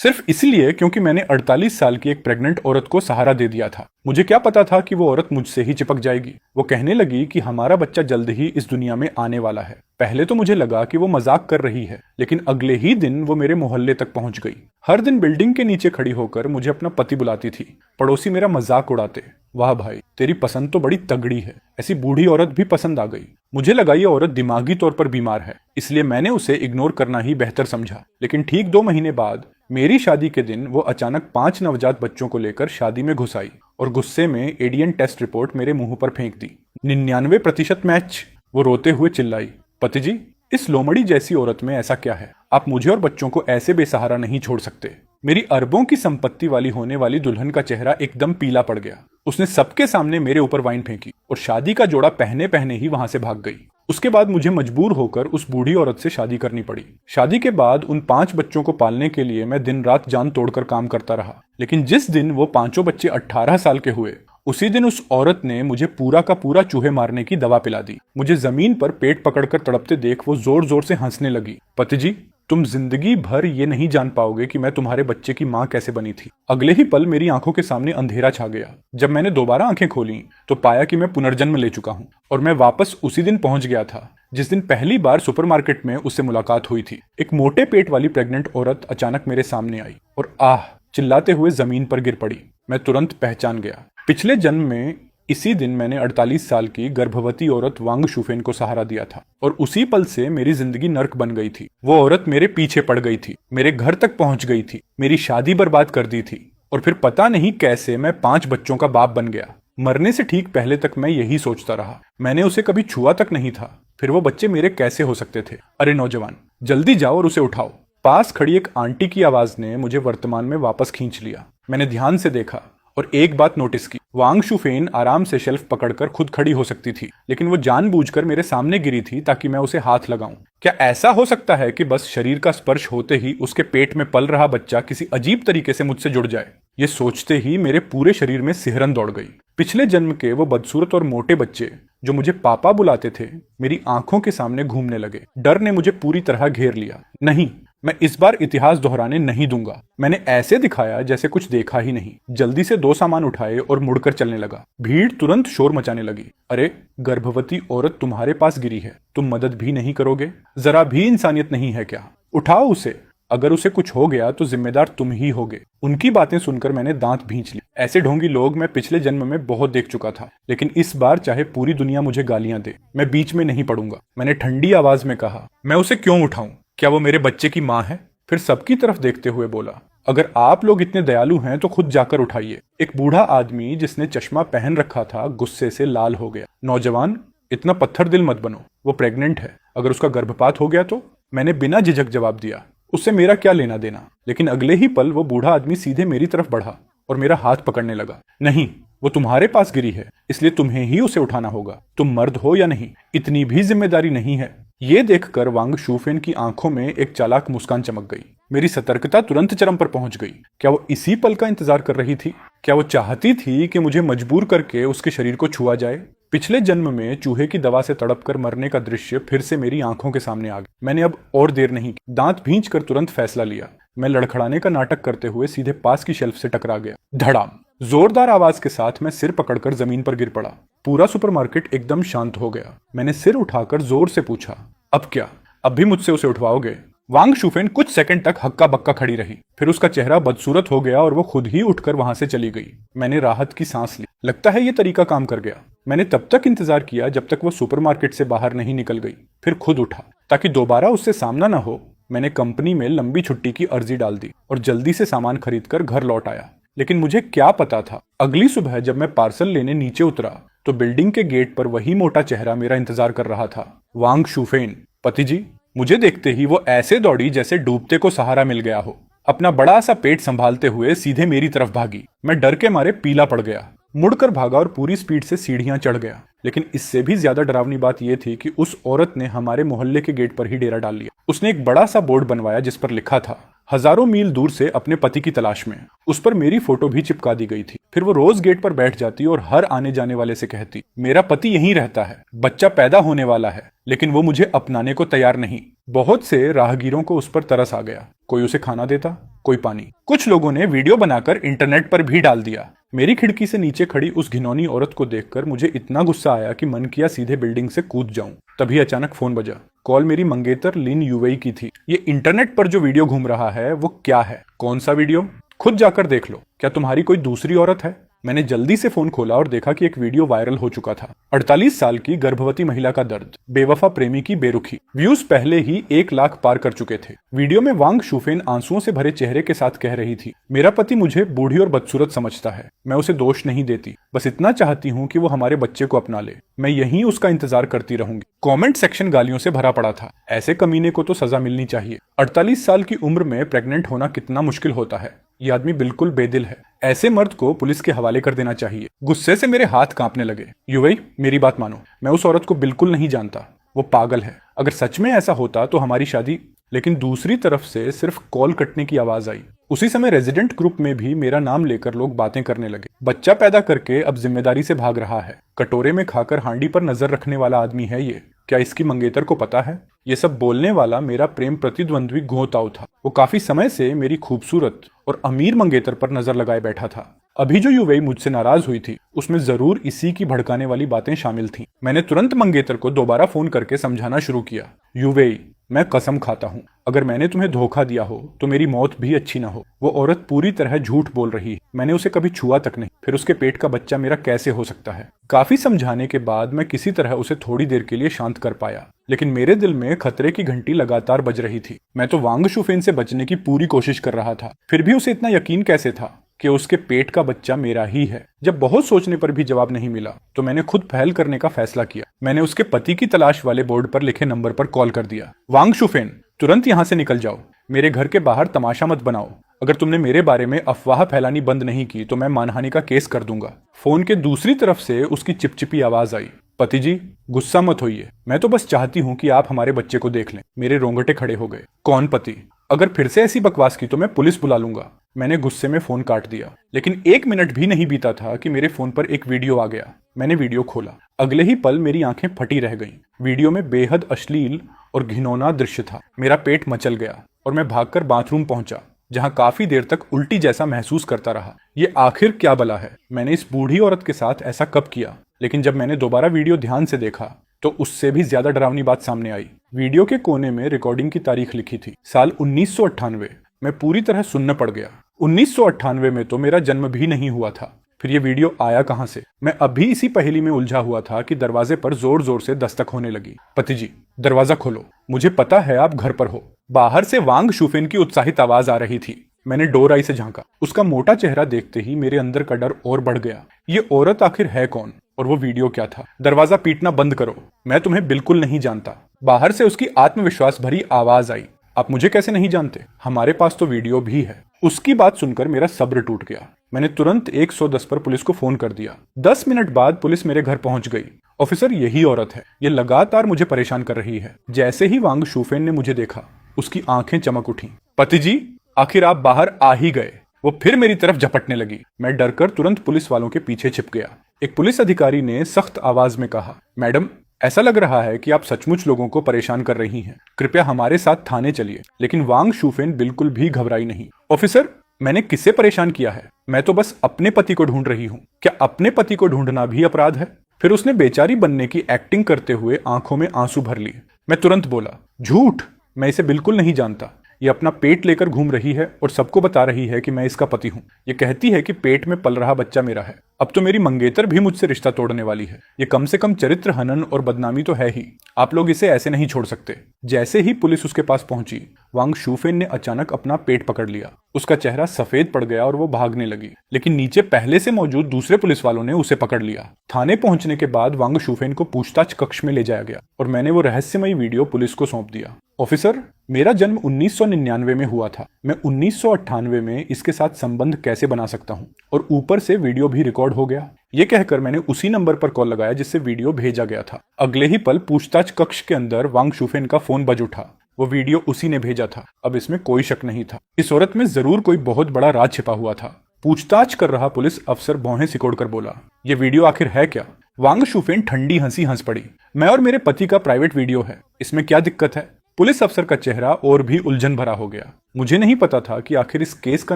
सिर्फ इसलिए क्योंकि मैंने 48 साल की एक प्रेग्नेंट औरत को सहारा दे दिया था। मुझे क्या पता था कि वो औरत मुझसे ही चिपक जाएगी। वो कहने लगी कि हमारा बच्चा जल्द ही इस दुनिया में आने वाला है। पहले तो मुझे लगा कि वो मजाक कर रही है, लेकिन अगले ही दिन वो मेरे मोहल्ले तक पहुंच गई। हर दिन बिल्डिंग के नीचे खड़ी होकर मुझे अपना पति बुलाती थी। पड़ोसी मेरा मजाक उड़ाते, वाह भाई तेरी पसंद तो बड़ी तगड़ी है। ऐसी बूढ़ी औरत भी पसंद आ गई। मुझे लगा ये औरत दिमागी तौर पर बीमार है, इसलिए मैंने उसे इग्नोर करना ही बेहतर समझा। लेकिन ठीक 2 महीने बाद मेरी शादी के दिन वो अचानक 5 नवजात बच्चों को लेकर शादी में घुस आई और गुस्से में एडीएन टेस्ट रिपोर्ट मेरे मुंह पर फेंक दी। 99% मैच। वो रोते हुए चिल्लाई, पति जी, इस लोमड़ी जैसी औरत में ऐसा क्या है? आप मुझे और बच्चों को ऐसे बेसहारा नहीं छोड़ सकते। मेरी अरबों की संपत्ति वाली होने वाली दुल्हन का चेहरा एकदम पीला पड़ गया। उसने सबके सामने मेरे ऊपर वाइन फेंकी और शादी का जोड़ा पहने पहने ही वहां से भाग गई। उसके बाद मुझे मजबूर होकर उस बूढ़ी औरत से शादी करनी पड़ी। शादी के बाद उन 5 बच्चों को पालने के लिए मैं दिन रात जान तोड़कर काम करता रहा। लेकिन जिस दिन वो 5 बच्चे 18 साल के हुए, उसी दिन उस औरत ने मुझे पूरा का पूरा चूहे मारने की दवा पिला दी। मुझे जमीन पर पेट पकड़कर तड़पते देख वो जोर जोर से हंसने लगी। पति जी, तुम जिंदगी भर ये नहीं जान पाओगे कि मैं तुम्हारे बच्चे की माँ कैसे बनी थी। अगले ही पल मेरी आंखों के सामने अंधेरा छा गया। जब मैंने दोबारा आंखें खोली तो पाया कि मैं पुनर्जन्म ले चुका हूँ और मैं वापस उसी दिन पहुंच गया था जिस दिन पहली बार सुपरमार्केट में उससे मुलाकात हुई थी। एक मोटे पेट वाली प्रेग्नेंट औरत अचानक मेरे सामने आई और आह चिल्लाते हुए जमीन पर गिर पड़ी। मैं तुरंत पहचान गया। पिछले जन्म में इसी दिन मैंने 48 साल की गर्भवती औरत वांग शुफेन को सहारा दिया था और उसी पल से मेरी जिंदगी नर्क बन गई थी। वो औरत मेरे पीछे पड़ गई थी, मेरे घर तक पहुंच गई थी, मेरी शादी बर्बाद कर दी थी और फिर पता नहीं कैसे मैं 5 बच्चों का बाप बन गया। मरने से ठीक पहले तक मैं यही सोचता रहा। मैंने उसे कभी छुआ तक नहीं था। फिर वो बच्चे मेरे कैसे हो सकते थे? अरे नौजवान, जल्दी जाओ और उसे उठाओ। पास खड़ी एक आंटी की आवाज ने मुझे वर्तमान में वापस खींच लिया। मैंने ध्यान से देखा और एक बात नोटिस की। वांग शुफेन आराम से शेल्फ पकड़कर खुद खड़ी हो सकती थी, लेकिन वो जानबूझकर मेरे सामने गिरी थी ताकि मैं उसे हाथ लगाऊं। क्या ऐसा हो सकता है कि बस शरीर का स्पर्श होते ही उसके पेट में पल रहा बच्चा किसी अजीब तरीके से मुझसे जुड़ जाए? ये सोचते ही मेरे पूरे शरीर में सिहरन दौड़ गई। पिछले जन्म के वो बदसूरत और मोटे बच्चे जो मुझे पापा बुलाते थे मेरी आंखों के सामने घूमने लगे। डर ने मुझे पूरी तरह घेर लिया। नहीं, मैं इस बार इतिहास दोहराने नहीं दूंगा। मैंने ऐसे दिखाया जैसे कुछ देखा ही नहीं। जल्दी से 2 सामान उठाए और मुड़कर चलने लगा। भीड़ तुरंत शोर मचाने लगी। अरे, गर्भवती औरत तुम्हारे पास गिरी है, तुम मदद भी नहीं करोगे? जरा भी इंसानियत नहीं है क्या? उठाओ उसे। अगर उसे कुछ हो गया तो जिम्मेदार तुम ही होगे। उनकी बातें सुनकर मैंने दांत भींच लिए। ऐसे ढोंगी लोग मैं पिछले जन्म में बहुत देख चुका था, लेकिन इस बार चाहे पूरी दुनिया मुझे गालियां दे, मैं बीच में नहीं पड़ूंगा। मैंने ठंडी आवाज में कहा, मैं उसे क्यों उठाऊं? क्या वो मेरे बच्चे की माँ है? फिर सबकी तरफ देखते हुए बोला, अगर आप लोग इतने दयालु हैं तो खुद जाकर उठाइए। एक बूढ़ा आदमी जिसने चश्मा पहन रखा था गुस्से से लाल हो गया। नौजवान, इतना पत्थर दिल मत बनो। वो प्रेग्नेंट है, अगर उसका गर्भपात हो गया तो? मैंने बिना झिझक जवाब दिया, उससे मेरा क्या लेना देना। लेकिन अगले ही पल वो बूढ़ा आदमी सीधे मेरी तरफ बढ़ा और मेरा हाथ पकड़ने लगा। नहीं, वो तुम्हारे पास गिरी है, इसलिए तुम्हें ही उसे उठाना होगा। तुम मर्द हो या नहीं, इतनी भी जिम्मेदारी नहीं है। ये देखकर वांग शुफेन की आंखों में एक चालाक मुस्कान चमक गई। मेरी सतर्कता तुरंत चरम पर पहुंच गई। क्या वो इसी पल का इंतजार कर रही थी? क्या वो चाहती थी कि मुझे मजबूर करके उसके शरीर को छुआ जाए? पिछले जन्म में चूहे की दवा से तड़पकर मरने का दृश्य फिर से मेरी आंखों के सामने आ गया। मैंने अब और देर नहीं की। दांत भींचकर तुरंत फैसला लिया। मैं लड़खड़ाने का नाटक करते हुए सीधे पास की शेल्फ से टकरा गया। धड़ाम! जोरदार आवाज के साथ मैं सिर पकड़कर जमीन पर गिर पड़ा। पूरा सुपरमार्केट एकदम शांत हो गया। मैंने सिर उठाकर जोर से पूछा, अब क्या? अब भी मुझसे उसे उठवाओगे? वांग शुफेन कुछ सेकंड तक हक्का बक्का खड़ी रही। फिर उसका चेहरा बदसूरत हो गया और वो खुद ही उठकर वहां से चली गई। मैंने राहत की सांस ली। लगता है ये तरीका काम कर गया। मैंने तब तक इंतजार किया जब तक वो सुपरमार्केट से बाहर नहीं निकल गई। फिर खुद उठा ताकि दोबारा उससे सामना न हो। मैंने कंपनी में लंबी छुट्टी की अर्जी डाल दी और जल्दी से सामान खरीदकर घर लौट आया। लेकिन मुझे क्या पता था, अगली सुबह जब मैं पार्सल लेने नीचे उतरा तो बिल्डिंग के गेट पर वही मोटा चेहरा मेरा इंतजार कर रहा था। वांग शुफेन, पति जी। मुझे देखते ही वो ऐसे दौड़ी जैसे डूबते को सहारा मिल गया हो। अपना बड़ा सा पेट संभालते हुए सीधे मेरी तरफ भागी। मैं डर के मारे पीला पड़ गया, मुड़कर भागा और पूरी स्पीड से सीढ़ियां चढ़ गया। लेकिन इससे भी ज्यादा डरावनी बात यह थी कि उस औरत ने हमारे मोहल्ले के गेट पर ही डेरा डाल लिया। उसने एक बड़ा सा बोर्ड बनवाया जिस पर लिखा था, हजारों मील दूर से अपने पति की तलाश में। उस पर मेरी फोटो भी चिपका दी गई थी। फिर वो रोज गेट पर बैठ जाती और हर आने जाने वाले से कहती, मेरा पति यहीं रहता है, बच्चा पैदा होने वाला है, लेकिन वो मुझे अपनाने को तैयार नहीं। बहुत से राहगीरों को उस पर तरस आ गया। कोई उसे खाना देता, कोई पानी। कुछ लोगों ने वीडियो बनाकर इंटरनेट पर भी डाल दिया। मेरी खिड़की से नीचे खड़ी उस घिनौनी औरत को देखकर मुझे इतना गुस्सा आया कि मन किया सीधे बिल्डिंग से कूद जाऊं। तभी अचानक फोन बजा। कॉल मेरी मंगेतर लिन यूवेई की थी। ये इंटरनेट पर जो वीडियो घूम रहा है वो क्या है? कौन सा वीडियो? खुद जाकर देख लो। क्या तुम्हारी कोई दूसरी औरत है? मैंने जल्दी से फोन खोला और देखा कि एक वीडियो वायरल हो चुका था। 48 साल की गर्भवती महिला का दर्द, बेवफा प्रेमी की बेरुखी। व्यूज पहले ही 1 लाख पार कर चुके थे। वीडियो में वांग शुफेन आंसुओं से भरे चेहरे के साथ कह रही थी, मेरा पति मुझे बूढ़ी और बदसूरत समझता है। मैं उसे दोष नहीं देती, बस इतना चाहती हूँ कि वो हमारे बच्चे को अपना ले। मैं यहीं उसका इंतजार करती रहूंगी। कमेंट सेक्शन गालियों से भरा पड़ा था। ऐसे कमीने को तो सजा मिलनी चाहिए। 48 साल की उम्र में प्रेग्नेंट होना कितना मुश्किल होता है। ये आदमी बिल्कुल बेदिल है। ऐसे मर्द को पुलिस के हवाले कर देना चाहिए। गुस्से से मेरे हाथ कांपने लगे। युवई, मेरी बात मानो, मैं उस औरत को बिल्कुल नहीं जानता। वो पागल है। अगर सच में ऐसा होता तो हमारी शादी। लेकिन दूसरी तरफ से सिर्फ कॉल कटने की आवाज आई। उसी समय रेजिडेंट ग्रुप में भी मेरा नाम लेकर लोग बातें करने लगे। बच्चा पैदा करके अब जिम्मेदारी से भाग रहा है। कटोरे में खाकर हांडी पर नजर रखने वाला आदमी है ये। क्या इसकी मंगेतर को पता है? ये सब बोलने वाला मेरा प्रेम प्रतिद्वंद्वी गोताऊ था। वो काफी समय से मेरी खूबसूरत और अमीर मंगेतर पर नजर लगाए बैठा था। अभी जो युवई मुझसे नाराज हुई थी उसमें जरूर इसी की भड़काने वाली बातें शामिल थीं। मैंने तुरंत मंगेतर को दोबारा फोन करके समझाना शुरू किया। युवई, मैं कसम खाता हूँ, अगर मैंने तुम्हें धोखा दिया हो तो मेरी मौत भी अच्छी ना हो। वो औरत पूरी तरह झूठ बोल रही है। मैंने उसे कभी छुआ तक नहीं। फिर उसके पेट का बच्चा मेरा कैसे हो सकता है? काफी समझाने के बाद मैं किसी तरह उसे थोड़ी देर के लिए शांत कर पाया, लेकिन मेरे दिल में खतरे की घंटी लगातार बज रही थी। मैं तो वांग शुफेन से बचने की पूरी कोशिश कर रहा था। फिर भी उसे इतना यकीन कैसे था कि उसके पेट का बच्चा मेरा ही है? जब बहुत सोचने पर भी जवाब नहीं मिला तो मैंने खुद पहल करने का फैसला किया। मैंने उसके पति की तलाश वाले बोर्ड पर लिखे नंबर पर कॉल कर दिया। वांग शुफेन, तुरंत यहाँ से निकल जाओ। मेरे घर के बाहर तमाशा मत बनाओ। अगर तुमने मेरे बारे में अफवाह फैलानी बंद नहीं की तो मैं मानहानि का केस कर दूंगा। फोन के दूसरी तरफ से उसकी चिपचिपी आवाज आई। पति जी, गुस्सा मत होइए। मैं तो बस चाहती हूँ कि आप हमारे बच्चे को देख लें। मेरे रोंगटे खड़े हो गए। कौन पति? अगर फिर से ऐसी बकवास की तो मैं पुलिस बुला लूंगा। मैंने गुस्से में फोन काट दिया। लेकिन 1 मिनट भी नहीं बीता था कि मेरे फोन पर एक वीडियो आ गया। मैंने वीडियो खोला। अगले ही पल मेरी आंखें फटी रह गईं। वीडियो में बेहद अश्लील और घिनौना दृश्य था। मेरा पेट मचल गया और मैं भागकर बाथरूम पहुंचा, जहां काफी देर तक उल्टी जैसा महसूस करता रहा। ये आखिर क्या बला है? मैंने इस बूढ़ी औरत के साथ ऐसा कब किया? लेकिन जब मैंने दोबारा वीडियो ध्यान से देखा तो उससे भी ज्यादा डरावनी बात सामने आई। वीडियो के कोने में रिकॉर्डिंग की तारीख लिखी थी, साल 1998। मैं पूरी तरह सुन्न पड़ गया। 1998 में तो मेरा जन्म भी नहीं हुआ था। फिर ये वीडियो आया कहां से? मैं अभी इसी पहेली में उलझा हुआ था कि दरवाजे पर जोर जोर से दस्तक होने लगी। पति जी, दरवाजा खोलो। मुझे पता है आप घर पर हो। बाहर से वांग शुफेन की उत्साहित आवाज आ रही थी। मैंने डोर आई से झांका। उसका मोटा चेहरा देखते ही मेरे अंदर का डर और बढ़ गया। ये औरत आखिर है कौन और वो वीडियो क्या था? दरवाजा पीटना बंद करो, मैं तुम्हें बिल्कुल नहीं जानता। बाहर से उसकी आत्मविश्वास भरी आवाज आई। आप मुझे कैसे नहीं जानते? हमारे पास तो वीडियो भी है। उसकी बात सुनकर मेरा सब्र टूट गया। मैंने तुरंत 110 पर पुलिस को फोन कर दिया। 10 मिनट बाद पुलिस मेरे घर पहुंच गई। ऑफिसर, यही औरत है। ये लगातार मुझे परेशान कर रही है। जैसे ही वांग शुफेन ने मुझे देखा उसकी आंखें चमक उठी। पति जी, आखिर आप बाहर आ ही गए। वो फिर मेरी तरफ झपटने लगी। मैं डरकर तुरंत पुलिस वालों के पीछे छिप गया। एक पुलिस अधिकारी ने सख्त आवाज में कहा, मैडम, ऐसा लग रहा है कि आप सचमुच लोगों को परेशान कर रही हैं। कृपया हमारे साथ थाने चलिए। लेकिन वांग शुफेन बिल्कुल भी घबराई नहीं। ऑफिसर, मैंने किससे परेशान किया है? मैं तो बस अपने पति को ढूंढ रही हूँ। क्या अपने पति को ढूंढना भी अपराध है? फिर उसने बेचारी बनने की एक्टिंग करते हुए आंखों में आंसू भर लिए। मैं तुरंत बोला, झूठ, मैं इसे बिल्कुल नहीं जानता। ये अपना पेट लेकर घूम रही है और सबको बता रही है कि मैं इसका पति हूँ। ये कहती है कि पेट में पल रहा बच्चा मेरा है। अब तो मेरी मंगेतर भी मुझसे रिश्ता तोड़ने वाली है। ये कम से कम चरित्र हनन और बदनामी तो है ही। आप लोग इसे ऐसे नहीं छोड़ सकते। जैसे ही पुलिस उसके पास पहुंची, वांग शुफेन ने अचानक अपना पेट पकड़ लिया। उसका चेहरा सफेद पड़ गया और वो भागने लगी। लेकिन नीचे पहले से मौजूद दूसरे पुलिस वालों ने उसे पकड़ लिया। थाने पहुंचने के बाद वांग शुफेन को पूछताछ कक्ष में ले जाया गया और मैंने वो रहस्यमयी वीडियो पुलिस को सौंप दिया। ऑफिसर, मेरा जन्म 1999 में हुआ था। मैं 1998 में इसके साथ संबंध कैसे बना सकता हूँ? और ऊपर से वीडियो भी रिकॉर्ड हो गया। ये कहकर मैंने उसी नंबर पर कॉल लगाया जिससे वीडियो भेजा गया था। अगले ही पल पूछताछ कक्ष के अंदर वांग शुफेन का फोन बज उठा। वो वीडियो उसी ने भेजा था। अब इसमें कोई शक नहीं था। इस औरत में जरूर कोई बहुत बड़ा राज छिपा हुआ था। पूछताछ कर रहा पुलिस अफसर भौहें सिकोड़कर बोला, ये वीडियो आखिर है क्या? वांग शुफेन ठंडी हंसी हंस पड़ी। मैं और मेरे पति का प्राइवेट वीडियो है, इसमें क्या दिक्कत है? पुलिस अफसर का चेहरा और भी उलझन भरा हो गया। मुझे नहीं पता था कि आखिर इस केस का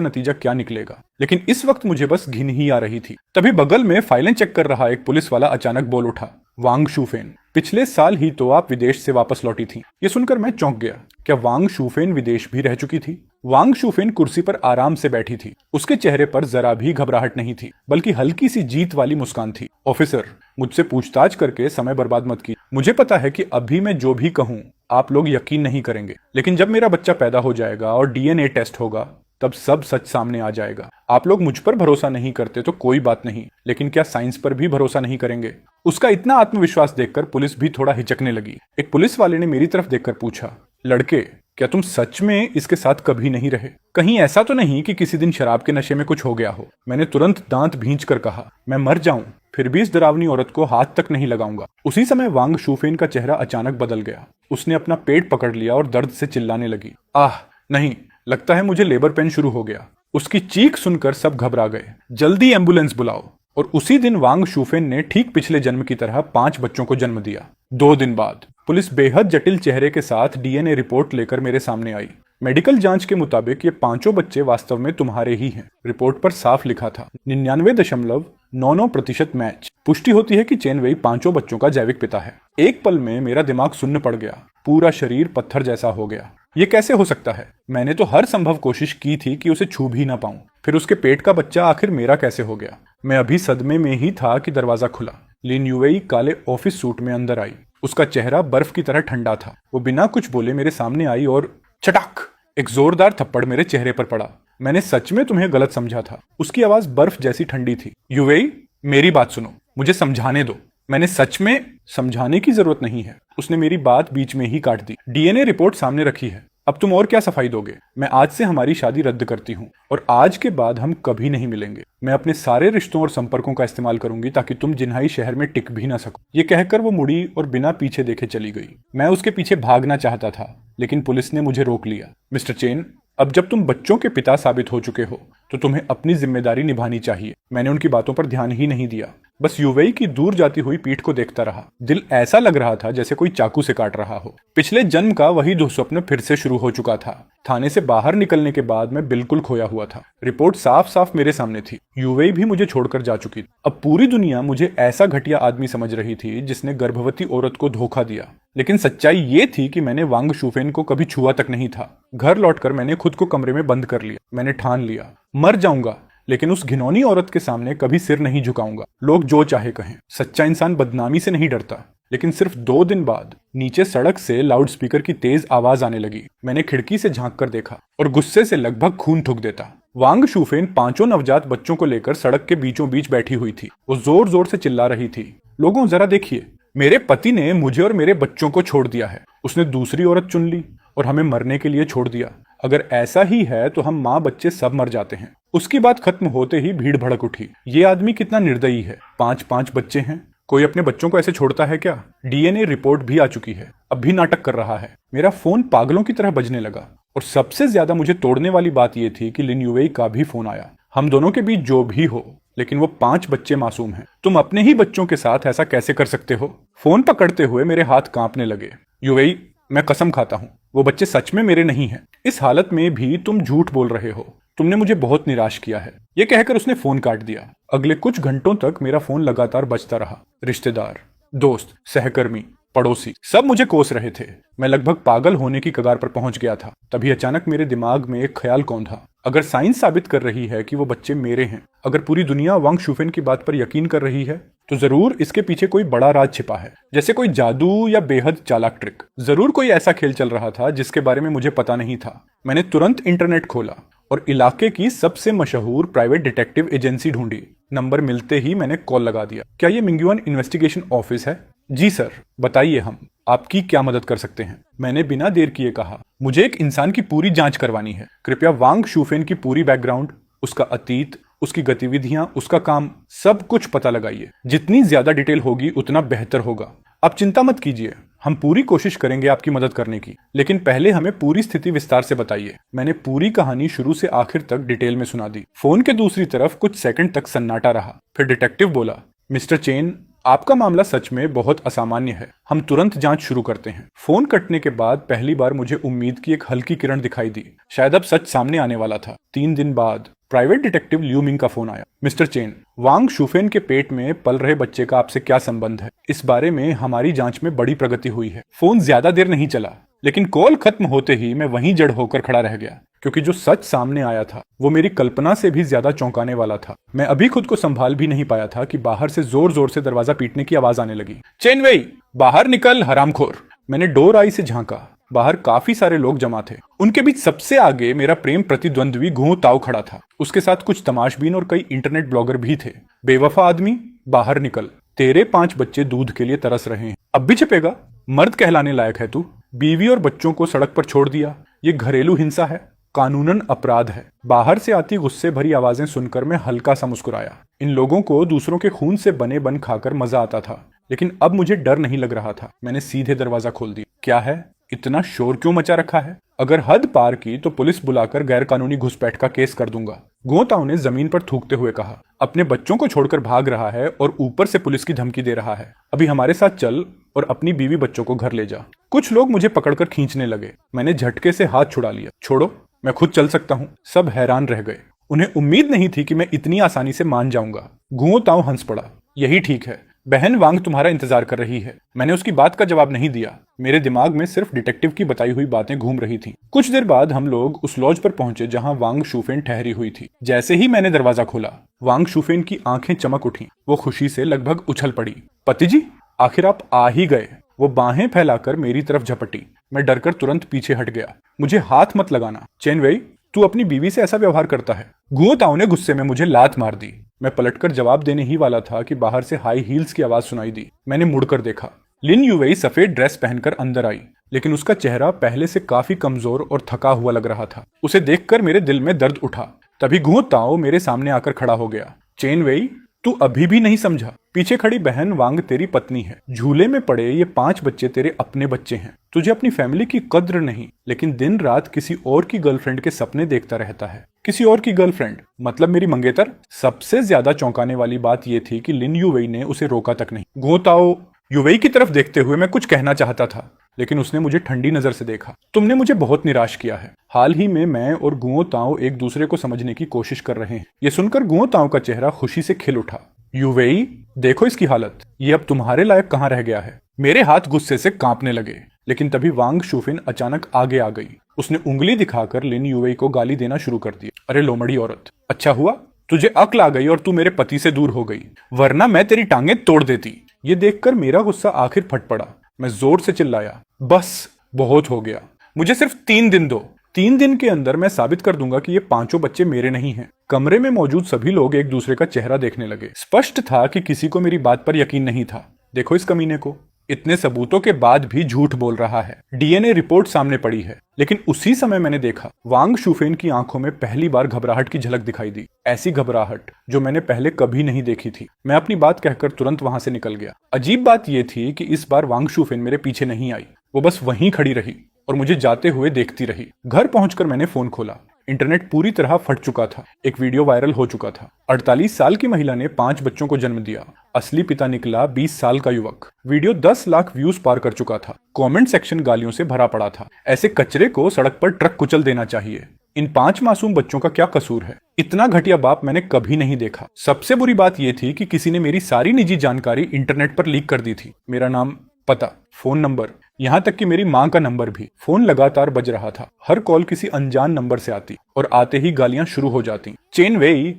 नतीजा क्या निकलेगा, लेकिन इस वक्त मुझे बस घिन ही आ रही थी। तभी बगल में फाइलें चेक कर रहा एक पुलिस वाला अचानक बोल उठा, वांग शूफेन, पिछले साल ही तो आप विदेश से वापस लौटी थी। ये सुनकर मैं चौंक गया। क्या वांग शूफेन विदेश भी रह चुकी थी? वांग शूफेन कुर्सी पर आराम से बैठी थी। उसके चेहरे पर जरा भी घबराहट नहीं थी, बल्कि हल्की सी जीत वाली मुस्कान थी। ऑफिसर, मुझसे पूछताछ करके समय बर्बाद मत की। मुझे पता है कि अभी मैं जो भी कहूँ आप लोग यकीन नहीं करेंगे, लेकिन जब मेरा बच्चा पैदा हो जाएगा और डीएनए टेस्ट होगा तब सब सच सामने आ जाएगा। आप लोग मुझ पर भरोसा नहीं करते तो कोई बात नहीं, लेकिन क्या साइंस पर भी भरोसा नहीं करेंगे? उसका इतना आत्मविश्वास देखकर पुलिस भी थोड़ा हिचकने लगी। एक पुलिस वाले ने मेरी तरफ देखकर पूछा, लड़के, क्या तुम सच में इसके साथ कभी नहीं रहे? कहीं ऐसा तो नहीं कि किसी दिन शराब के नशे में कुछ हो गया हो? मैंने तुरंत दांत भींच कर कहा, मैं मर जाऊं फिर भी इस डरावनी औरत को हाथ तक नहीं लगाऊंगा। उसी समय वांग शूफेन का चेहरा अचानक बदल गया। उसने अपना पेट पकड़ लिया और दर्द से चिल्लाने लगी, आह नहीं, लगता है मुझे लेबर पेन शुरू हो गया। उसकी चीख सुनकर सब घबरा गए। जल्दी एम्बुलेंस बुलाओ। और उसी दिन वांग शूफेन ने ठीक पिछले जन्म की तरह 5 बच्चों को जन्म दिया। 2 दिन बाद पुलिस बेहद जटिल चेहरे के साथ डीएनए रिपोर्ट लेकर मेरे सामने आई। मेडिकल जांच के मुताबिक ये 5 बच्चे वास्तव में तुम्हारे ही हैं। रिपोर्ट पर साफ लिखा था 99.99% मैच। पुष्टि होती है कि चेन वेई 5 बच्चों का जैविक पिता है। एक पल में मेरा दिमाग सुन्न पड़ गया, पूरा शरीर पत्थर जैसा हो गया। ये कैसे हो सकता है? मैंने तो हर संभव कोशिश की थी कि उसे छू भी ना पाऊं। फिर उसके पेट का बच्चा आखिर मेरा कैसे हो गया? मैं अभी सदमे में ही था कि दरवाजा खुला। लिन युवेई काले ऑफिस सूट में अंदर आई। उसका चेहरा बर्फ की तरह ठंडा था। वो बिना कुछ बोले मेरे सामने आई और चटाक, एक जोरदार थप्पड़ मेरे चेहरे पर पड़ा। मैंने सच में तुम्हें गलत समझा था। उसकी आवाज बर्फ जैसी ठंडी थी। युवेई, मेरी बात सुनो, मुझे समझाने दो। मैंने सच में समझाने की जरूरत नहीं है। उसने मेरी बात बीच में ही काट दी। डीएनए रिपोर्ट सामने रखी है, अब तुम और क्या सफाई दोगे? मैं आज से हमारी शादी रद्द करती हूँ और आज के बाद हम कभी नहीं मिलेंगे। मैं अपने सारे रिश्तों और संपर्कों का इस्तेमाल करूंगी ताकि तुम जिन्हाई शहर में टिक भी ना सको। ये कहकर वो मुड़ी और बिना पीछे देखे चली गई। मैं उसके पीछे भागना चाहता था, लेकिन पुलिस ने मुझे रोक लिया। मिस्टर चेन, अब जब तुम बच्चों के पिता साबित हो चुके हो तो तुम्हें अपनी जिम्मेदारी निभानी चाहिए। मैंने उनकी बातों पर ध्यान ही नहीं दिया, बस युवेई की दूर जाती हुई पीठ को देखता रहा। दिल ऐसा लग रहा था जैसे कोई चाकू से काट रहा हो। पिछले जन्म का वही दुस्वप्न फिर से शुरू हो चुका था। थाने से बाहर निकलने के बाद मैं बिल्कुल खोया हुआ था। रिपोर्ट साफ साफ मेरे सामने थी। युवेई भी मुझे छोड़कर जा चुकी थी। अब पूरी दुनिया मुझे ऐसा घटिया आदमी समझ रही थी जिसने गर्भवती औरत को धोखा दिया। लेकिन सच्चाई ये थी कि मैंने वांग शूफेन को कभी छुआ तक नहीं था। घर लौटकर मैंने खुद को कमरे में बंद कर लिया। मैंने ठान लिया, मर जाऊंगा लेकिन उस घिनौनी औरत के सामने कभी सिर नहीं झुकाऊंगा। लोग जो चाहे कहें, सच्चा इंसान बदनामी से नहीं डरता। लेकिन सिर्फ 2 दिन बाद नीचे सड़क से लाउडस्पीकर की तेज आवाज आने लगी। मैंने खिड़की से झांक कर देखा और गुस्से से लगभग खून थूक देता। वांग शूफेन 5 नवजात बच्चों को लेकर सड़क के बीचों बीच बैठी हुई थी। वो जोर जोर से चिल्ला रही थी, लोगों जरा देखिए, मेरे पति ने मुझे और मेरे बच्चों को छोड़ दिया है। उसने दूसरी औरत चुन ली और हमें मरने के लिए छोड़ दिया। अगर ऐसा ही है तो हम माँ बच्चे सब मर जाते हैं। उसकी बात खत्म होते ही भीड़ भड़क उठी। ये आदमी कितना निर्दयी है। 5 बच्चे हैं, कोई अपने बच्चों को ऐसे छोड़ता है क्या? डीएनए रिपोर्ट भी आ चुकी है, अब भी नाटक कर रहा है। मेरा फोन पागलों की तरह बजने लगा और सबसे ज्यादा मुझे तोड़ने वाली बात यह थी कि लिन युवेई का भी फोन आया। हम दोनों के बीच जो भी हो, लेकिन वो 5 बच्चे मासूम हैं। तुम अपने ही बच्चों के साथ ऐसा कैसे कर सकते हो? फोन पकड़ते हुए मेरे हाथ कांपने लगे। युवेई, मैं कसम खाता हूं, वो बच्चे सच में मेरे नहीं हैं। इस हालत में भी तुम झूठ बोल रहे हो। तुमने मुझे बहुत निराश किया है। ये कहकर उसने फोन काट दिया। अगले कुछ घंटों तक मेरा फोन लगातार बजता रहा। रिश्तेदार, दोस्त, सहकर्मी, पड़ोसी सब मुझे कोस रहे थे। मैं लगभग पागल होने की कगार पर पहुंच गया था। तभी अचानक मेरे दिमाग में एक ख्याल कौंधा। अगर साइंस साबित कर रही है कि वो बच्चे मेरे हैं, अगर पूरी दुनिया वांग शूफेन की बात पर यकीन कर रही है, तो जरूर इसके पीछे कोई बड़ा राज छिपा है, जैसे कोई जादू या बेहद चालाक ट्रिक। जरूर कोई ऐसा खेल चल रहा था जिसके बारे में मुझे पता नहीं था। मैंने तुरंत इंटरनेट खोला और इलाके की सबसे मशहूर प्राइवेट डिटेक्टिव एजेंसी ढूंढी। नंबर मिलते ही मैंने कॉल लगा दिया। क्या ये मिंगयुआन इन्वेस्टिगेशन ऑफिस है? जी सर, बताइए, हम आपकी क्या मदद कर सकते हैं? मैंने बिना देर किए कहा, मुझे एक इंसान की पूरी जांच करवानी है। कृपया वांग शूफेन की पूरी बैकग्राउंड, उसका अतीत, उसकी गतिविधियां, उसका काम, सब कुछ पता लगाइए। जितनी ज्यादा डिटेल होगी उतना बेहतर होगा। आप चिंता मत कीजिए, हम पूरी कोशिश करेंगे आपकी मदद करने की, लेकिन पहले हमें पूरी स्थिति विस्तार से बताइए। मैंने पूरी कहानी शुरू से आखिर तक डिटेल में सुना दी। फोन के दूसरी तरफ कुछ सेकंड तक सन्नाटा रहा। फिर डिटेक्टिव बोला, मिस्टर चेन, आपका मामला सच में बहुत असामान्य है। हम तुरंत जांच शुरू करते हैं। फोन कटने के बाद पहली बार मुझे उम्मीद की एक हल्की किरण दिखाई दी। शायद अब सच सामने आने वाला था। 3 दिन बाद प्राइवेट डिटेक्टिव लियू मिंग का फोन आया। मिस्टर चेन, वांग शुफेन के पेट में पल रहे बच्चे का आपसे क्या संबंध है? इस बारे में हमारी जांच में बड़ी प्रगति हुई है। फोन ज्यादा देर नहीं चला, लेकिन कॉल खत्म होते ही मैं वहीं जड़ होकर खड़ा रह गया, क्योंकि जो सच सामने आया था वो मेरी कल्पना से भी ज्यादा चौंकाने वाला था। मैं अभी खुद को संभाल भी नहीं पाया था कि बाहर से जोर जोर से दरवाजा पीटने की आवाज आने लगी। चेन वेई, बाहर निकल हरामखोर। मैंने डोर आई से झांका। बाहर काफी सारे लोग जमा थे। उनके बीच सबसे आगे मेरा प्रेम प्रतिद्वंद्वी गुओ ताओ खड़ा था। उसके साथ कुछ तमाशबीन और कई इंटरनेट ब्लॉगर भी थे। बेवफा आदमी, बाहर निकल। तेरे 5 बच्चे दूध के लिए तरस रहे हैं। अब भी छिपेगा? मर्द कहलाने लायक है तू? बीवी और बच्चों को सड़क पर छोड़ दिया। ये घरेलू हिंसा है, कानूनन अपराध है। बाहर से आती गुस्से भरी आवाजें सुनकर मैं हल्का सा मुस्कुराया। इन लोगों को दूसरों के खून से बने बन खाकर मजा आता था, लेकिन अब मुझे डर नहीं लग रहा था। मैंने सीधे दरवाजा खोल दिया। क्या है? इतना शोर क्यों मचा रखा है? अगर हद पार की तो पुलिस बुलाकर गैर कानूनी घुसपैठ का केस कर दूंगा। गुओ ताओ ने जमीन पर थूकते हुए कहा। अपने बच्चों को छोड़कर भाग रहा है और ऊपर से पुलिस की धमकी दे रहा है। अभी हमारे साथ चल और अपनी बीवी बच्चों को घर ले जा। कुछ लोग मुझे पकड़कर खींचने लगे। मैंने झटके से हाथ छुड़ा लिया। छोड़ो, मैं खुद चल सकता हूँ। सब हैरान रह गए। उन्हें उम्मीद नहीं थी कि मैं इतनी आसानी से मान जाऊंगा। गुओ ताओ हंस पड़ा। यही ठीक है, बहन वांग तुम्हारा इंतजार कर रही है। मैंने उसकी बात का जवाब नहीं दिया। मेरे दिमाग में सिर्फ डिटेक्टिव की बताई हुई बातें घूम रही थीं। कुछ देर बाद हम लोग उस लॉज पर पहुंचे जहां वांग शुफेन ठहरी हुई थी। जैसे ही मैंने दरवाजा खोला, वांग शुफेन की आंखें चमक उठी। वो खुशी से लगभग उछल पड़ी। पति जी, आखिर आप आ ही गए। वो बाहें फैलाकर मेरी तरफ झपटी। मैं डरकर तुरंत पीछे हट गया। मुझे हाथ मत लगाना। चेन वेई, तू अपनी बीवी से ऐसा व्यवहार करता है? गुओ ताओ ने गुस्से में मुझे लात मार दी। मैं पलटकर जवाब देने ही वाला था कि बाहर से हाई हील्स की आवाज सुनाई दी। मैंने मुड़कर देखा। लिन युवेई सफेद ड्रेस पहनकर अंदर आई, लेकिन उसका चेहरा पहले से काफी कमजोर और थका हुआ लग रहा था। उसे देखकर मेरे दिल में दर्द उठा। तभी गुओ ताओ मेरे सामने आकर खड़ा हो गया। चेन वेई, तू अभी भी नहीं समझा? पीछे खड़ी बहन वांग तेरी पत्नी है। झूले में पड़े ये 5 बच्चे तेरे अपने बच्चे हैं। तुझे अपनी फैमिली की कद्र नहीं, लेकिन दिन रात किसी और की गर्लफ्रेंड के सपने देखता रहता है। किसी और की गर्लफ्रेंड मतलब मेरी मंगेतर? सबसे ज्यादा चौंकाने वाली बात यह थी कि लिन युवेई ने उसे रोका तक नहीं। गुओ ताओ, युवेई की तरफ देखते हुए मैं कुछ कहना चाहता था, लेकिन उसने मुझे ठंडी नजर से देखा। तुमने मुझे बहुत निराश किया है। हाल ही में मैं और गुओ ताओ एक दूसरे को समझने की कोशिश कर रहे हैं। ये सुनकर गुओ ताओ का चेहरा खुशी से खिल उठा। युवेई, देखो इसकी हालत। ये अब तुम्हारे लायक कहाँ रह गया है? मेरे हाथ गुस्से से कांपने लगे, लेकिन तभी वांग शुफिन अचानक आगे आ गई। उसने उंगली दिखाकर लिन युवेई को गाली देना शुरू कर दी। अरे लोमड़ी औरत, अच्छा हुआ तुझे अक्ल आ गई और तू मेरे पति से दूर हो गई, वरना मैं तेरी टांगें तोड़ देती। ये देखकर मेरा गुस्सा आखिर फट पड़ा। मैं जोर से चिल्लाया, बस बहुत हो गया। मुझे सिर्फ 3 दिन दो। 3 दिन के अंदर मैं साबित कर दूंगा कि ये 5 बच्चे मेरे नहीं हैं। कमरे में मौजूद सभी लोग एक दूसरे का चेहरा देखने लगे। स्पष्ट था कि किसी को मेरी बात पर यकीन नहीं था। देखो इस कमीने को, इतने सबूतों के बाद भी झूठ बोल रहा है। डीएनए रिपोर्ट सामने पड़ी है। लेकिन उसी समय मैंने देखा, वांग शुफेन की आंखों में पहली बार घबराहट की झलक दिखाई दी। ऐसी घबराहट जो मैंने पहले कभी नहीं देखी थी। मैं अपनी बात कहकर तुरंत वहां से निकल गया। अजीब बात यह थी कि इस बार वांग शुफेन मेरे पीछे नहीं आई। वो बस वहीं खड़ी रही और मुझे जाते हुए देखती रही। घर पहुंचकर मैंने फोन खोला। इंटरनेट पूरी तरह फट चुका था। एक वीडियो वायरल हो चुका था। 48 साल की महिला ने 5 बच्चों को जन्म दिया। असली पिता निकला 20 साल का युवक। वीडियो 10 लाख व्यूज पार कर चुका था। कमेंट सेक्शन गालियों से भरा पड़ा था। ऐसे कचरे को सड़क पर ट्रक कुचल देना चाहिए। इन 5 मासूम बच्चों का क्या कसूर है? इतना घटिया बाप मैंने कभी नहीं देखा। सबसे बुरी बात यह थी कि किसी ने मेरी सारी निजी जानकारी इंटरनेट पर लीक कर दी थी। मेरा नाम, पता, फोन नंबर, यहाँ तक कि मेरी माँ का नंबर भी। फोन लगातार बज रहा था। हर कॉल किसी अनजान नंबर से आती और आते ही गालियां शुरू हो जाती। चेन वेई,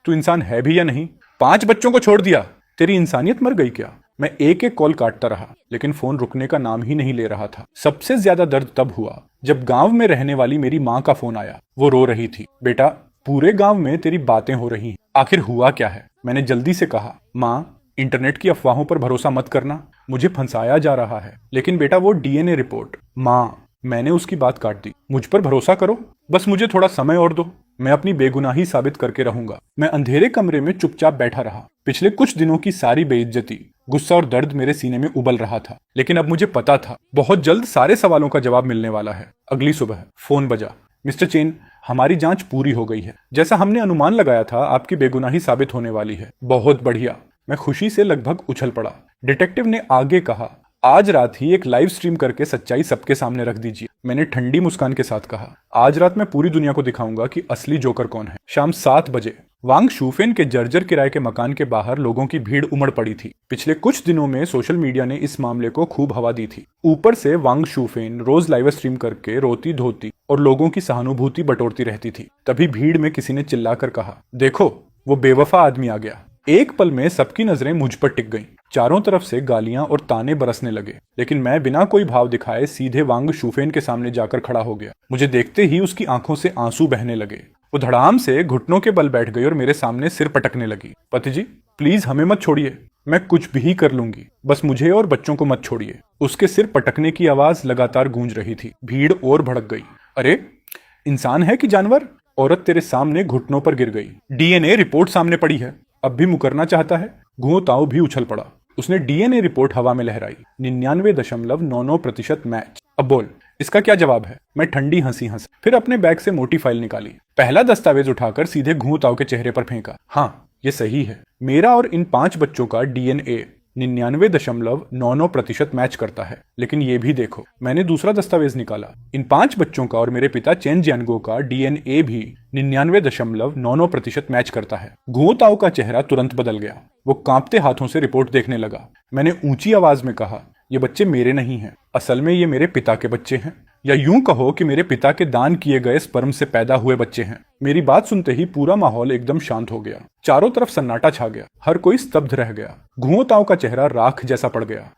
तू इंसान है भी या नहीं? 5 बच्चों को छोड़ दिया, तेरी इंसानियत मर गई क्या? मैं एक एक कॉल काटता रहा, लेकिन फोन रुकने का नाम ही नहीं ले रहा था। सबसे ज्यादा दर्द तब हुआ जब गांव में रहने वाली मेरी माँ का फोन आया। वो रो रही थी। बेटा, पूरे गांव में तेरी बातें हो रही हैं, आखिर हुआ क्या है? मैंने जल्दी से कहा, माँ, इंटरनेट की अफवाहों पर भरोसा मत करना, मुझे फंसाया जा रहा है। लेकिन बेटा वो डीएनए रिपोर्ट। माँ, मैंने उसकी बात काट दी। मुझ पर भरोसा करो, बस मुझे थोड़ा समय और दो, मैं अपनी बेगुनाही साबित करके रहूंगा। मैं अंधेरे कमरे में चुपचाप बैठा रहा। पिछले कुछ दिनों की सारी बेइज्जती, गुस्सा और दर्द मेरे सीने में उबल रहा था। लेकिन अब मुझे पता था बहुत जल्द सारे सवालों का जवाब मिलने वाला है। अगली सुबह फोन बजा। मिस्टर चेन, हमारी जांच पूरी हो गई है। जैसा हमने अनुमान लगाया था, आपकी बेगुनाही साबित होने वाली है। बहुत बढ़िया। मैं खुशी से लगभग उछल पड़ा। डिटेक्टिव ने आगे कहा, आज रात ही एक लाइव स्ट्रीम करके सच्चाई सबके सामने रख दीजिए। मैंने ठंडी मुस्कान के साथ कहा, आज रात मैं पूरी दुनिया को दिखाऊंगा कि असली जोकर कौन है। शाम 7 बजे वांग शूफेन के जर्जर किराए के मकान के बाहर लोगों की भीड़ उमड़ पड़ी थी। पिछले कुछ दिनों में सोशल मीडिया ने इस मामले को खूब हवा दी थी। ऊपर से वांग शूफेन रोज लाइव स्ट्रीम करके रोती धोती और लोगों की सहानुभूति बटोरती रहती थी। तभी भीड़ में किसी ने चिल्लाकर कहा, देखो वो बेवफा आदमी आ गया। एक पल में सबकी नजरें मुझ पर टिक गईं। चारों तरफ से गालियां और ताने बरसने लगे, लेकिन मैं बिना कोई भाव दिखाए सीधे वांग शूफेन के सामने जाकर खड़ा हो गया। मुझे देखते ही उसकी आंखों से आंसू बहने लगे। वो धड़ाम से घुटनों के बल बैठ गई और मेरे सामने सिर पटकने लगी। पति जी, प्लीज हमें मत छोड़िए, मैं कुछ भी कर लूंगी, बस मुझे और बच्चों को मत छोड़िए। उसके सिर पटकने की आवाज लगातार गूंज रही थी। भीड़ और भड़क गई। अरे इंसान है कि जानवर? औरत तेरे सामने घुटनों पर गिर गई। डीएनए रिपोर्ट सामने पड़ी है, अब भी मुकरना चाहता है? घुओ ताओ भी उछल पड़ा। उसने डीएनए रिपोर्ट हवा में लहराई। 99.99% मैच। अब बोल, इसका क्या जवाब है? मैं ठंडी हंसी हंस फिर अपने बैग से मोटी फाइल निकाली। पहला दस्तावेज उठाकर सीधे घुओ ताओ के चेहरे पर फेंका। हाँ, ये सही है। मेरा और इन 5 बच्चों का डीएनए 99.99% मैच करता है। लेकिन ये भी देखो, मैंने दूसरा दस्तावेज निकाला। इन 5 बच्चों का और मेरे पिता चेन जियानगो का डीएनए भी 99.99% मैच करता है। घुओ ताओ का चेहरा तुरंत बदल गया। वो कांपते हाथों से रिपोर्ट देखने लगा। मैंने ऊंची आवाज में कहा, ये बच्चे मेरे नहीं हैं, असल में ये मेरे पिता के बच्चे हैं, या यूं कहो कि मेरे पिता के दान किए गए स्पर्म से पैदा हुए बच्चे हैं। मेरी बात सुनते ही पूरा माहौल एकदम शांत हो गया। चारों तरफ सन्नाटा छा गया। हर कोई स्तब्ध रह गया। घुओ ताओ का चेहरा राख जैसा पड़ गया।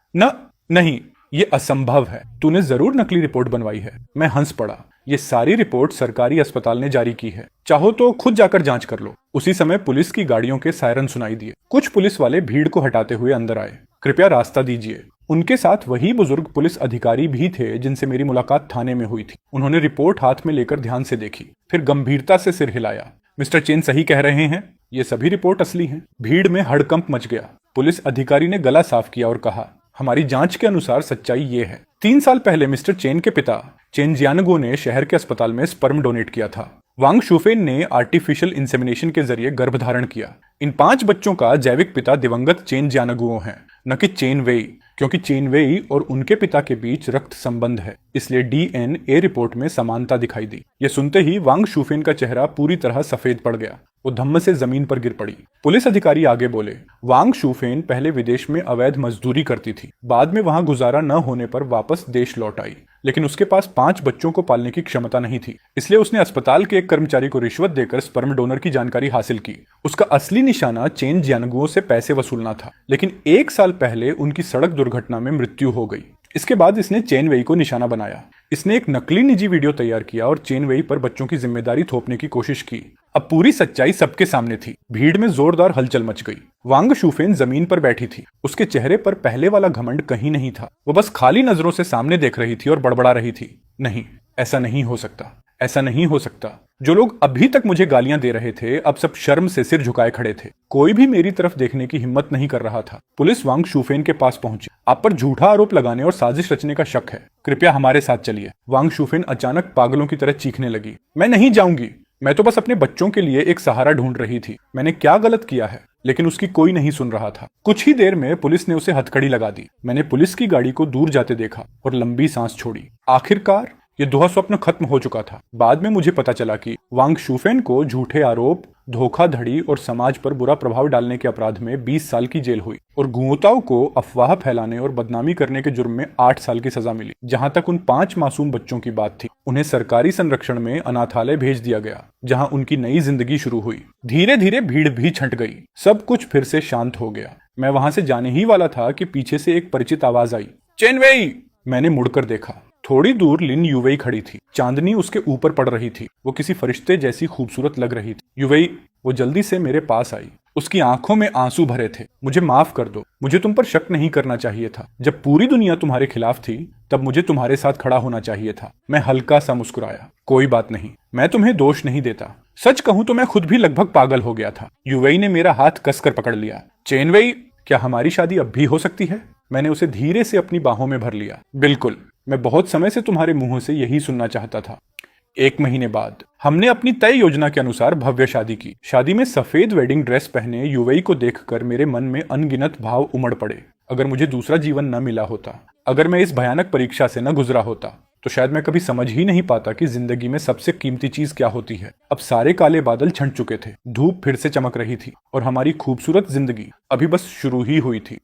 नहीं, ये असंभव है। तूने जरूर नकली रिपोर्ट बनवाई है। मैं हंस पड़ा। ये सारी रिपोर्ट सरकारी अस्पताल ने जारी की है, चाहो तो खुद जाकर जांच कर लो। उसी समय पुलिस की गाड़ियों के सायरन सुनाई दिए। कुछ पुलिस वाले भीड़ को हटाते हुए अंदर आए। कृपया रास्ता दीजिए। उनके साथ वही बुजुर्ग पुलिस अधिकारी भी थे जिनसे मेरी मुलाकात थाने में हुई थी। उन्होंने रिपोर्ट हाथ में लेकर ध्यान से देखी, फिर गंभीरता से सिर हिलाया। मिस्टर चेन सही कह रहे हैं, ये सभी रिपोर्ट असली हैं। भीड़ में हड़कंप मच गया। पुलिस अधिकारी ने गला साफ किया और कहा, हमारी जांच के अनुसार सच्चाई ये है। 3 साल पहले मिस्टर चेन के पिता चेन जियानगो ने शहर के अस्पताल में स्पर्म डोनेट किया था। वांग शूफेन ने आर्टिफिशियल इंसेमिनेशन के जरिए गर्भधारण किया। इन 5 बच्चों का जैविक पिता दिवंगत चेन जियानगुओ है, न कि चेन वेई, क्योंकि चेन वेई और उनके पिता के बीच रक्त संबंध है, इसलिए डीएनए रिपोर्ट में समानता दिखाई दी। ये सुनते ही वांग शूफेन का चेहरा पूरी तरह सफेद पड़ गया। वो धम्म से जमीन पर गिर पड़ी। पुलिस अधिकारी आगे बोले, वांग शूफेन पहले विदेश में अवैध मजदूरी करती थी, बाद में वहां गुजारा न होने पर वापस देश लौट आई, लेकिन उसके पास 5 बच्चों को पालने की क्षमता नहीं थी, इसलिए उसने अस्पताल के एक कर्मचारी को रिश्वत देकर स्पर्म डोनर की जानकारी हासिल की। उसका असली निशाना चेन जियानगुओ से पैसे वसूलना था, लेकिन 1 साल पहले उनकी सड़क दुर्घटना में मृत्यु हो गई। इसके बाद इसने चेन वेई को निशाना बनाया। इसने एक नकली निजी वीडियो तैयार किया और चेन वेई पर बच्चों की जिम्मेदारी थोपने की कोशिश की। अब पूरी सच्चाई सबके सामने थी। भीड़ में जोरदार हलचल मच गई। वांग शूफेन जमीन पर बैठी थी। उसके चेहरे पर पहले वाला घमंड कहीं नहीं था। वो बस खाली नजरों से सामने देख रही थी और बड़बड़ा रही थी, नहीं, ऐसा नहीं हो सकता, ऐसा नहीं हो सकता। जो लोग अभी तक मुझे गालियां दे रहे थे, अब सब शर्म से सिर झुकाए खड़े थे। कोई भी मेरी तरफ देखने की हिम्मत नहीं कर रहा था। पुलिस वांग शूफेन के पास पहुंची। आप पर झूठा आरोप लगाने और साजिश रचने का शक है, कृपया हमारे साथ चलिए। वांग शूफेन अचानक पागलों की तरह चीखने लगी। मैं नहीं जाऊंगी, मैं तो बस अपने बच्चों के लिए एक सहारा ढूंढ रही थी। मैंने क्या गलत किया है? लेकिन उसकी कोई नहीं सुन रहा था। कुछ ही देर में पुलिस ने उसे हथकड़ी लगा दी। मैंने पुलिस की गाड़ी को दूर जाते देखा और लंबी सांस छोड़ी। आखिरकार ये दुहा स्वप्न खत्म हो चुका था। बाद में मुझे पता चला कि वांग शूफेन को झूठे आरोप, धोखाधड़ी और समाज पर बुरा प्रभाव डालने के अपराध में 20 साल की जेल हुई और गुओताओ को अफवाह फैलाने और बदनामी करने के जुर्म में 8 साल की सजा मिली। जहां तक उन 5 मासूम बच्चों की बात थी, उन्हें सरकारी संरक्षण में अनाथालय भेज दिया गया, जहां उनकी नई जिंदगी शुरू हुई। धीरे धीरे भीड़ भी छंट गई। सब कुछ फिर से शांत हो गया। मैं वहां से जाने ही वाला था कि पीछे से एक परिचित आवाज आई, चेनवेई। मैंने मुड़कर देखा। थोड़ी दूर लिन युवेई खड़ी थी। चांदनी उसके ऊपर पड़ रही थी। वो किसी फरिश्ते जैसी खूबसूरत लग रही थी। युवेई, वो जल्दी से मेरे पास आई। उसकी आंखों में आंसू भरे थे। मुझे माफ कर दो, मुझे तुम पर शक नहीं करना चाहिए था। जब पूरी दुनिया तुम्हारे खिलाफ थी, तब मुझे तुम्हारे साथ खड़ा होना चाहिए था। मैं हल्का सा मुस्कुराया। कोई बात नहीं, मैं तुम्हें दोष नहीं देता। सच कहूं तो मैं खुद भी लगभग पागल हो गया था। युवेई ने मेरा हाथ कसकर पकड़ लिया। चेनवेई, क्या हमारी शादी अब भी हो सकती है? मैंने उसे धीरे से अपनी बाहों में भर लिया। बिल्कुल, मैं बहुत समय से तुम्हारे मुंह से यही सुनना चाहता था। एक महीने बाद हमने अपनी तय योजना के अनुसार भव्य शादी की। शादी में सफेद वेडिंग ड्रेस पहने युवई को देखकर मेरे मन में अनगिनत भाव उमड़ पड़े। अगर मुझे दूसरा जीवन न मिला होता, अगर मैं इस भयानक परीक्षा से न गुजरा होता, तो शायद मैं कभी समझ ही नहीं पाता कि जिंदगी में सबसे कीमती चीज क्या होती है। अब सारे काले बादल छंट चुके थे, धूप फिर से चमक रही थी और हमारी खूबसूरत जिंदगी अभी बस शुरू ही हुई थी।